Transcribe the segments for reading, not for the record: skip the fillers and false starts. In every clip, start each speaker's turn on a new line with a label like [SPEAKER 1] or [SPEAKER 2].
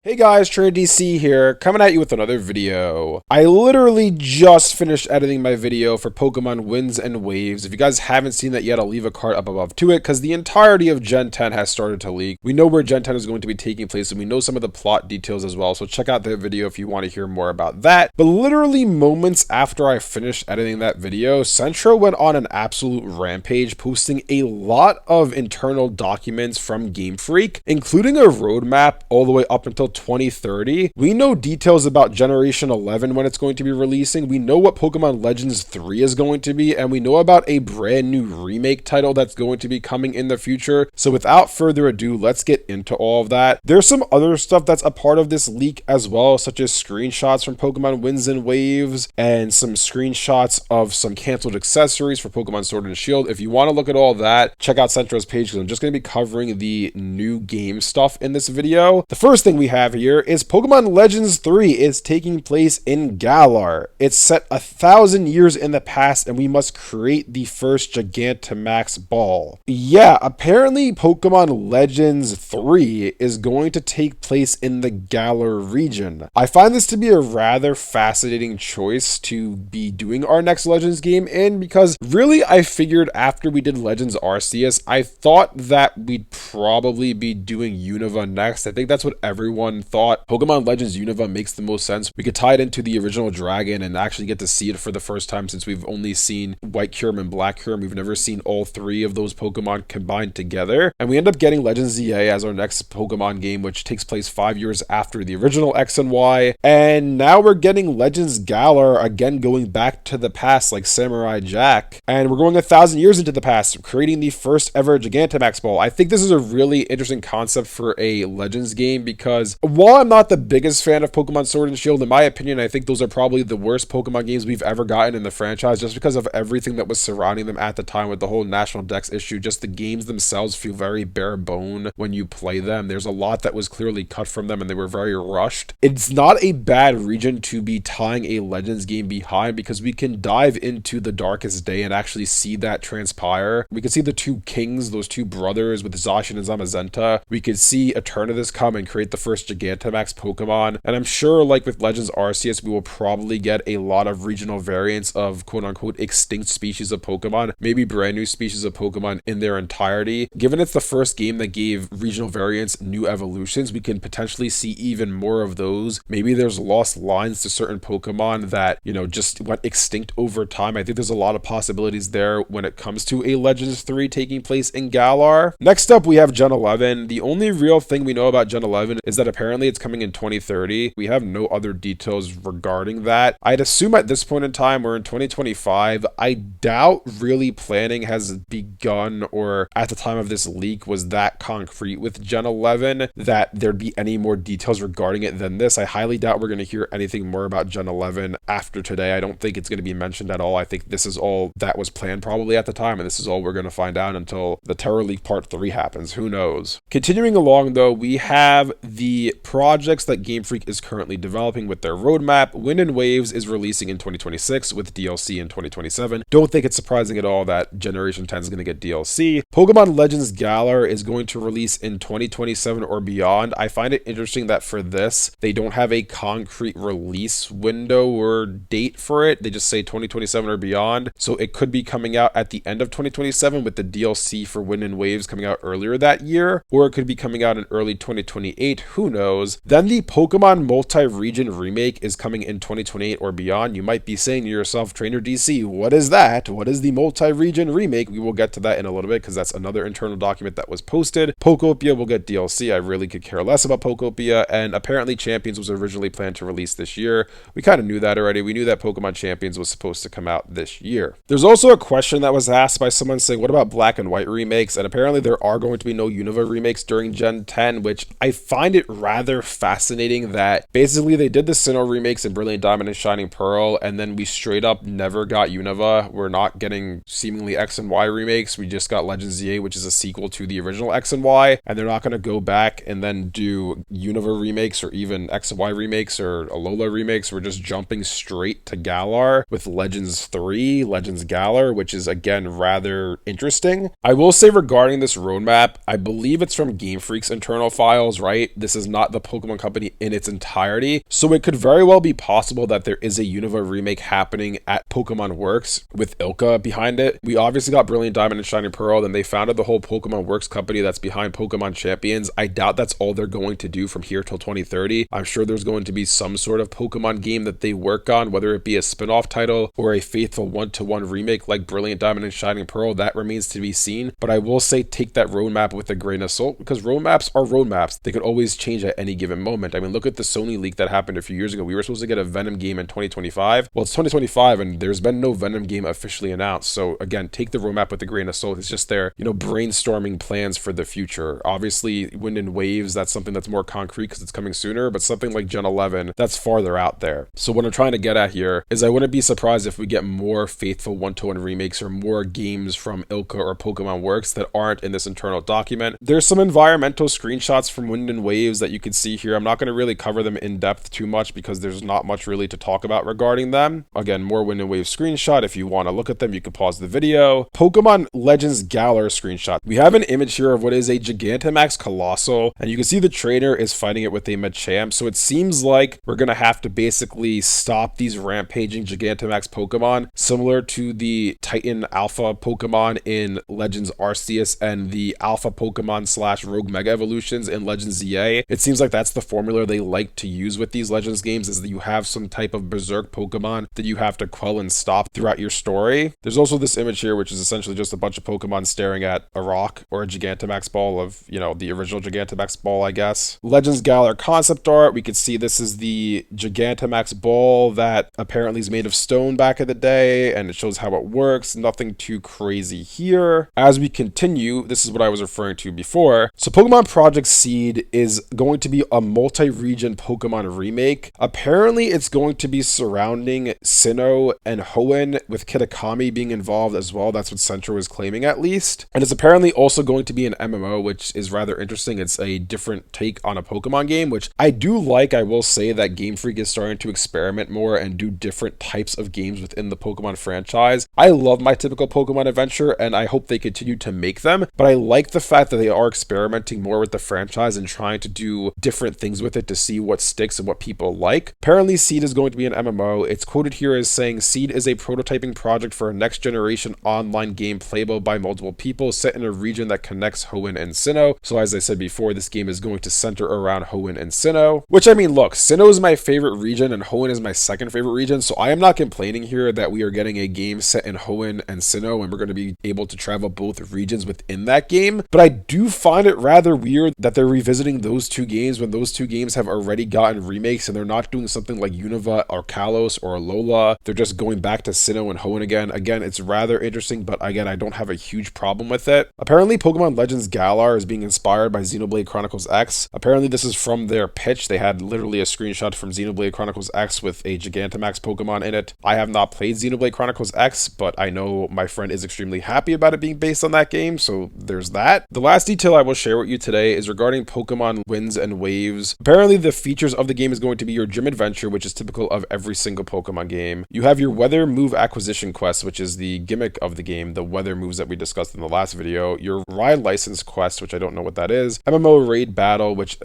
[SPEAKER 1] Hey guys, Trainer DC here, coming at you with another video. I literally just finished editing my video for Pokemon Winds and Waves. If you guys haven't seen that yet, I'll leave a card up above to it, because the entirety of Gen 10 has started to leak. We know where Gen 10 is going to be taking place, and we know some of the plot details as well, so check out that video if you want to hear more about that. But literally moments after I finished editing that video, Centro went on an absolute rampage, posting a lot of internal documents from Game Freak, including a roadmap all the way up until 2030. We know details about Generation 11 when it's going to be releasing. We know what Pokemon Legends 3 is going to be, and we know about a brand new remake title that's going to be coming in the future. So without further ado, let's get into all of that. There's some other stuff that's a part of this leak as well, such as screenshots from Pokemon Winds and Waves and some screenshots of some canceled accessories for Pokemon Sword and Shield. If you want to look at all that, check out Centro's page, because I'm just going to be covering the new game stuff in this video. The first thing we have here is Pokemon Legends 3 is taking place in Galar. It's set 1,000 years in the past, and we must create the first Gigantamax ball. Yeah, apparently Pokemon Legends 3 is going to take place in the Galar region. I find this to be a rather fascinating choice to be doing our next Legends game in, because really I figured after we did Legends Arceus, I thought that we'd probably be doing Unova next. I think that's what everyone thought. Pokemon Legends Unova makes the most sense. We could tie it into the original Dragon and actually get to see it for the first time, since we've only seen White Kyurem and Black Kyurem. We've never seen all three of those Pokemon combined together. And we end up getting Legends ZA as our next Pokemon game, which takes place 5 years after the original X and Y. And now we're getting Legends Galar, again going back to the past like Samurai Jack. And we're going 1,000 years into the past, creating the first ever Gigantamax ball. I think this is a really interesting concept for a Legends game, because while I'm not the biggest fan of Pokemon Sword and Shield, in my opinion, I think those are probably the worst Pokemon games we've ever gotten in the franchise, just because of everything that was surrounding them at the time with the whole National Dex issue. Just the games themselves feel very bare bone when you play them. There's a lot that was clearly cut from them, and they were very rushed. It's not a bad region to be tying a Legends game behind, because we can dive into the Darkest Day and actually see that transpire. We can see the two kings, those two brothers with Zacian and Zamazenta. We could see Eternatus come and create the first Gigantamax Pokemon, and I'm sure, like with Legends Arceus, we will probably get a lot of regional variants of quote-unquote extinct species of Pokemon, maybe brand new species of Pokemon in their entirety. Given it's the first game that gave regional variants new evolutions, we can potentially see even more of those. Maybe there's lost lines to certain Pokemon that, you know, just went extinct over time. I think there's a lot of possibilities there when it comes to a Legends 3 taking place in Galar. Next up, we have Gen 11. The only real thing we know about Gen 11 is that apparently it's coming in 2030. We have no other details regarding that. I'd assume at this point in time we're in 2025. I doubt really planning has begun, or at the time of this leak was that concrete with Gen 11 that there'd be any more details regarding it than this. I highly doubt we're going to hear anything more about Gen 11 after today. I don't think it's going to be mentioned at all. I think this is all that was planned probably at the time, and this is all we're going to find out until the Terror Leak Part 3 happens. Who knows? Continuing along though, we have the projects that Game Freak is currently developing with their roadmap. Wind and Waves is releasing in 2026 with DLC in 2027. Don't think it's surprising at all that Generation 10 is going to get DLC. Pokemon Legends Galar is going to release in 2027 or beyond. I find it interesting that for this, they don't have a concrete release window or date for it. They just say 2027 or beyond. So it could be coming out at the end of 2027 with the DLC for Wind and Waves coming out earlier that year, or it could be coming out in early 2028. Who knows? Then the Pokemon Multi-Region Remake is coming in 2028 or beyond. You might be saying to yourself, Trainer DC, what is that? What is the Multi-Region Remake? We will get to that in a little bit, because that's another internal document that was posted. Pokopia will get DLC. I really could care less about Pokopia, and apparently Champions was originally planned to release this year. We kind of knew that already. We knew that Pokemon Champions was supposed to come out this year. There's also a question that was asked by someone saying, what about Black and White remakes? And apparently there are going to be no Unova remakes during Gen 10, which I find it rather fascinating that basically they did the Sinnoh remakes in Brilliant Diamond and Shining Pearl, and then we straight up never got Unova. We're not getting seemingly X and Y remakes. We just got Legends ZA, which is a sequel to the original X and Y, and they're not going to go back and then do Unova remakes or even X and Y remakes or Alola remakes. We're just jumping straight to Galar with Legends 3, Legends Galar, which is again rather interesting. I will say regarding this roadmap, I believe it's from Game Freak's internal files, right? This is not the Pokemon Company in its entirety. So it could very well be possible that there is a Unova remake happening at Pokemon Works with Ilka behind it. We obviously got Brilliant Diamond and Shining Pearl, then they founded the whole Pokemon Works company that's behind Pokemon Champions. I doubt that's all they're going to do from here till 2030. I'm sure there's going to be some sort of Pokemon game that they work on, whether it be a spin-off title or a faithful one-to-one remake like Brilliant Diamond and Shining Pearl. That remains to be seen, but I will say take that roadmap with a grain of salt, because roadmaps are roadmaps. They could always change at any given moment. I mean, look at the Sony leak that happened a few years ago. We were supposed to get a Venom game in 2025. Well, it's 2025 and there's been no Venom game officially announced. So again, take the roadmap with a grain of salt. It's just their, brainstorming plans for the future. Obviously, Wind and Waves, that's something that's more concrete because it's coming sooner, but something like Gen 11, that's farther out there. So what I'm trying to get at here is I wouldn't be surprised if we get more faithful one-to-one remakes or more games from Ilka or Pokemon Works that aren't in this internal document. There's some environmental screenshots from Wind and Waves that you can see here. I'm not going to really cover them in depth too much because there's not much really to talk about regarding them. Again, more Wind and Waves screenshot. If you want to look at them, you can pause the video. Pokemon Legends Galar screenshot. We have an image here of what is a Gigantamax Colossal, and you can see the trainer is fighting it with a Machamp. So it seems like we're going to have to basically stop these rampaging Gigantamax Pokemon, similar to the Titan Alpha Pokemon in Legends Arceus and the Alpha Pokemon / Rogue Mega Evolutions in Legends ZA. It seems like that's the formula they like to use with these Legends games, is that you have some type of berserk Pokemon that you have to quell and stop throughout your story. There's also this image here, which is essentially just a bunch of Pokemon staring at a rock or a Gigantamax ball of, the original Gigantamax ball, I guess. Legends Galar concept art. We could see this is the Gigantamax ball that apparently is made of stone back in the day, and it shows how it works. Nothing too crazy here. As we continue, this is what I was referring to before. So Pokemon Project Seed is going to be a multi-region Pokemon remake. Apparently it's going to be surrounding Sinnoh and Hoenn, with Kitakami being involved as well. That's what Central is claiming, at least. And it's apparently also going to be an MMO, which is rather interesting. It's a different take on a Pokemon game, which I do like. I will say that Game Freak is starting to experiment more and do different types of games within the Pokemon franchise. I love my typical Pokemon adventure, and I hope they continue to make them, but I like the fact that they are experimenting more with the franchise and trying to do different things with it to see what sticks and what people like. Apparently Seed is going to be an MMO. It's quoted here as saying, Seed is a prototyping project for a next generation online game playable by multiple people set in a region that connects Hoenn and Sinnoh. So as I said before, this game is going to center around Hoenn and Sinnoh, which, I mean, look, Sinnoh is my favorite region and Hoenn is my second favorite region, so I am not complaining here that we are getting a game set in Hoenn and Sinnoh and we're going to be able to travel both regions within that game. But I do find it rather weird that they're revisiting those two games when those two games have already gotten remakes, and they're not doing something like Unova or Kalos or Alola. They're just going back to Sinnoh and Hoenn again. Again, it's rather interesting, but again, I don't have a huge problem with it. Apparently Pokemon Legends Galar is being inspired by Xenoblade Chronicles X. Apparently this is from their pitch. They had literally a screenshot from Xenoblade Chronicles X with a Gigantamax Pokemon in it. I have not played Xenoblade Chronicles X, but I know my friend is extremely happy about it being based on that game, so there's that. The last detail I will share with you today is regarding Pokemon Winds and Waves. Apparently the features of the game is going to be your gym adventure, which is typical of every single Pokemon game. You have your weather move acquisition quest, which is the gimmick of the game, the weather moves that we discussed in the last video. Your ride license quest, which I don't know what that is. MMO raid battle, which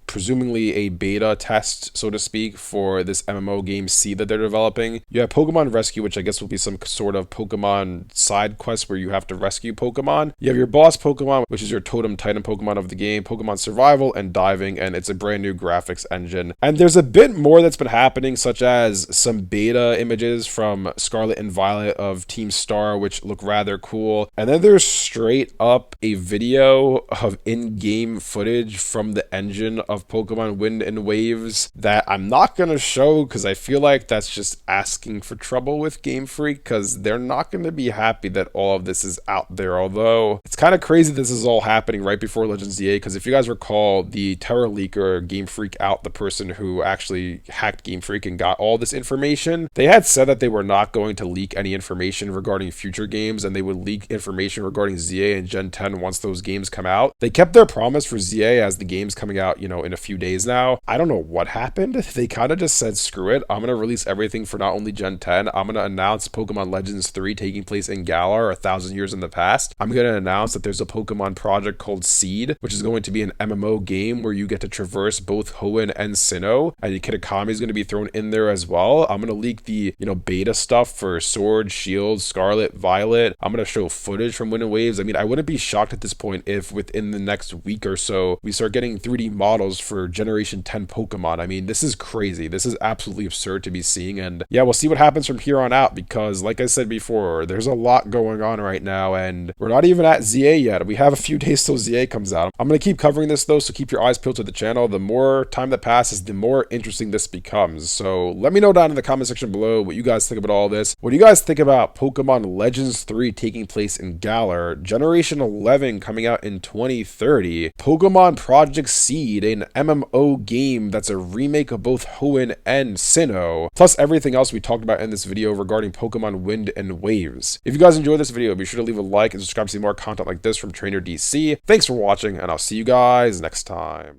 [SPEAKER 1] presumably a beta test, so to speak, for this MMO game Seed that they're developing. You have Pokemon Rescue, which I guess will be some sort of Pokemon side quest where you have to rescue Pokemon. You have your boss Pokemon, which is your totem titan Pokemon of the game, Pokemon Survival and Diving, and it's a brand new graphics engine. And there's a bit more that's been happening, such as some beta images from Scarlet and Violet of Team Star, which look rather cool. And then there's straight up a video of in-game footage from the engine of Pokemon Wind and Waves that I'm not going to show because I feel like that's just asking for trouble with Game Freak, because they're not going to be happy that all of this is out there. Although it's kind of crazy this is all happening right before Legends ZA, because if you guys recall, the Terra Leaker Game Freak out, the person who actually hacked Game Freak and got all this information, they had said that they were not going to leak any information regarding future games, and they would leak information regarding ZA and Gen 10 once those games come out. They kept their promise for ZA as the game's coming out, in a few days now. I don't know what happened. They kind of just said, screw it, I'm going to release everything for not only Gen 10, I'm going to announce Pokemon Legends 3 taking place in Galar 1,000 years in the past. I'm going to announce that there's a Pokemon project called Seed, which is going to be an MMO game where you get to traverse both Hoenn and Sinnoh, and Kitakami is going to be thrown in there as well. I'm going to leak the, beta stuff for Sword, Shield, Scarlet, Violet. I'm going to show footage from Wind and Waves. I mean, I wouldn't be shocked at this point if within the next week or so, we start getting 3D models for Generation 10 Pokemon. I mean, this is crazy. This is absolutely absurd to be seeing, and yeah, we'll see what happens from here on out, because like I said before, there's a lot going on right now, and we're not even at ZA yet. We have a few days till ZA comes out. I'm going to keep covering this though, so keep your eyes peeled to the channel. The more time that passes, the more interesting this becomes. So let me know down in the comment section below what you guys think about all this. What do you guys think about Pokemon Legends 3 taking place in Galar, Generation 11 coming out in 2030, Pokemon Project Seed, an MMO game that's a remake of both Hoenn and Sinnoh, plus everything else we talked about in this video regarding Pokemon Wind and Waves. If you guys enjoyed this video, be sure to leave a like and subscribe to see more content like this from Trainer DC. Thanks for watching, and I'll see you guys next time.